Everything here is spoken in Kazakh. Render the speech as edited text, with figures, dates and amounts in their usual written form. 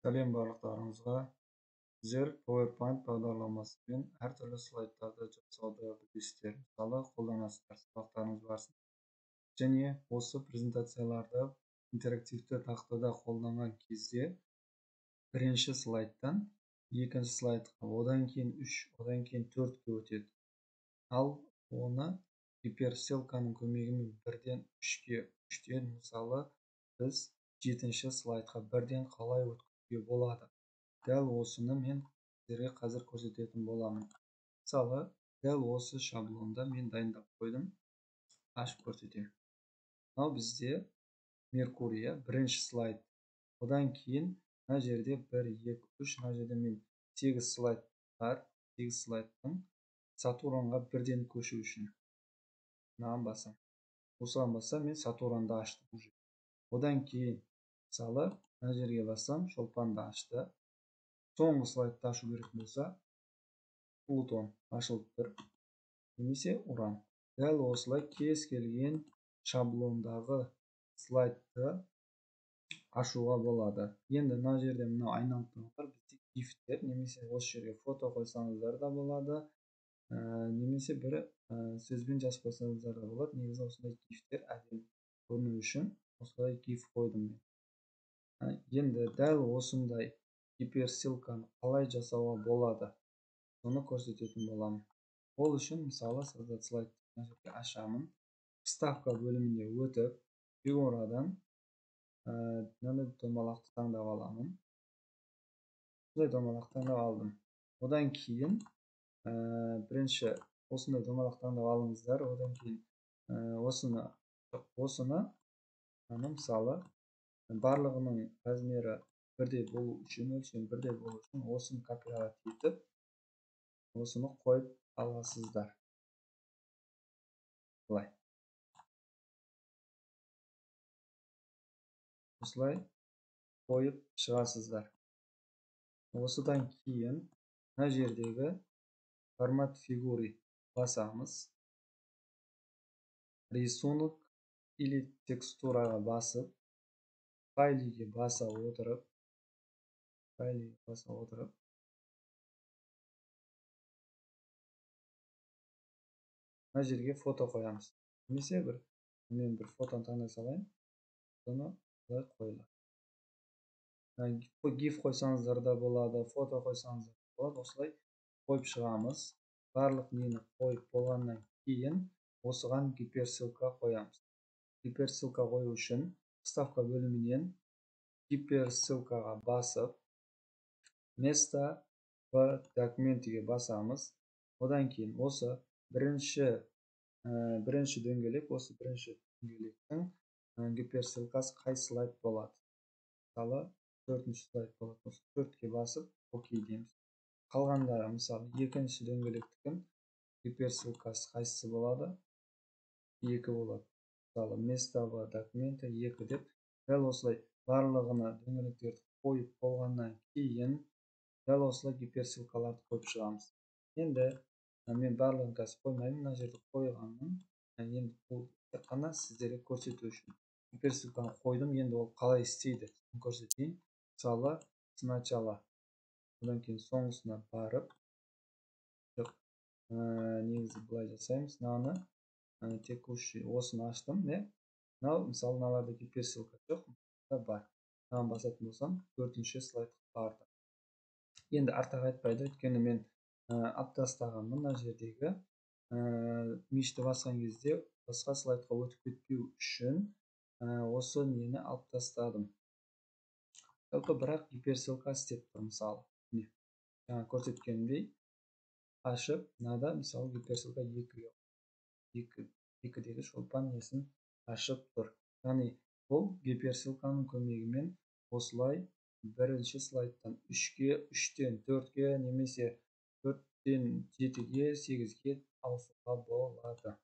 Сәлем барлықтарыңызға. Сіздер PowerPoint бағдарламасымен әртүрлі слайдтарды жасауды білесіздер. Мысалы, қолданасыздар сабақтарыңыз барысында. Және осы презентацияларды интерактивті тақтада қолданған кезде бірінші слайдтан екінші слайдқа, одан кейін 3, одан кейін 4-ке өтеді. Ал оны гиперссылканың көмегімен 1-ден 3-ке, 3-тен мысалы біз 7-ші слайдқа 1-ден қалай өткізуге болады. Дәл осыны мен сіздерге қазір көрсететін боламын. Мысалы, дәл осы шаблонда мен дайындап қойдым. Ашып көрсетемін. Мынау бізде Меркурия бірінші слайд. Одан кейін мына жерде 1, 2, 3, мына жерде мен 8 слайд бар. 8 слайдтың Сатурнға 1-ден көшу үшін. Мынаған басам. Осыған бассам мен Сатурнды аштым. Одан кейін мысалы мына жерге бассам шолпанды ашты. Соңғы слайдты ашу керек болса Плутон ашылып тұр. Немесе Уран. Дәл осылай кез келген шаблондағы слайдты ашуға болады. Енді мына жерде мына айналып тұрғандар бізде гифтер, немесе осы жерге фото қойсаңыздар да болады. Немесе бір сөзбен жазып қойсаңыздар да болады. Негізі осындай гифтер әдемі көріну үшін осылай гиф қойдым мен. Енді дәл осындай гиперссылканы қалай жасауға болады, соны көрсететін боламын. Ол үшін мысалы создать слайдты ашамын. Вставка бөліміне өтіп, фигурадан мынандай домалақты таңдап аламын. Осындай домалақты таңдап алдым. Одан кейін бірінші осындай домалақты таңдап алыңыздар. Одан кейін осыны мысалы барлығының размері бірдей болу үшін, өлшем бірдей болу үшін осыны копиялап етіп, осыны қойып аласыздар. Былай. Осылай қойып шығасыздар. Осыдан кейін мына жердегі формат фигуры басамыз. Рисунок или текстураға басып, файлиге баса отырып, мына жерге фото қоямыз. Немесе мен бір фотоны таңдай салайын. Соны былай қойылады. Гиф қойсаңыздар да болады, фото қойсаңыздар да болады. Осылай қойып шығамыз. Барлық нені қойып болғаннан кейін осыған гиперссылка қоямыз. Гиперссылка қою үшін вставка бөлімінен гиперссылкаға басып, место в документіге басамыз. Одан кейін осы бірінші дөңгелек, осы бірінші дөңгелектің гиперссылкасы қай слайд болады. Мысалы 4-ші слайд болады. Осы 4-ке басып, окей дейміз. Қалғандары, мысалы екінші дөңгелектің гиперссылкасы қайсысы болады? 2 болады. Мысалы место в документі 2 деп, дәл осылай барлығына дөңгелектерді қойып болғаннан кейін дәл осылай гиперссылкаларды қойып шығамыз. Енді мен барлығын қазір қоймаймын, мына жерде қойғанмын. Енді бұл тек қана сіздерге көрсету үшін. Гиперссылканы қойдым, енді ол қалай істейді көрсетейін. Мысалы, сначала, одан кейін соңғысына барып, негізі былай жасаймыз. Мынаны текущий осыны аштым, мынау мысалы мыналарда гиперссылка жоқ, бар. Мынаны басатын болсам, 4-ші слайдқа барды. Енді артық айтпайды, өйткені мен алып тастағанмын мына жердегі мишті басқан кезде басқа слайдқа өтіп кетпеу үшін осы нені алып тастадым. Жалпы бірақ гиперссылка істеп тұр, мысалы. Жаңа көрсеткенімдей ашып, мынада мысалы гиперссылка 2-дегі шолпан несін ашып тұр. Яғни бұл гиперссылканың көмегімен осылай бірінші слайдтан 3-ке, 3-тен 4-ке, немесе 4-тен 7-ге, 8-ге ауысуға болады.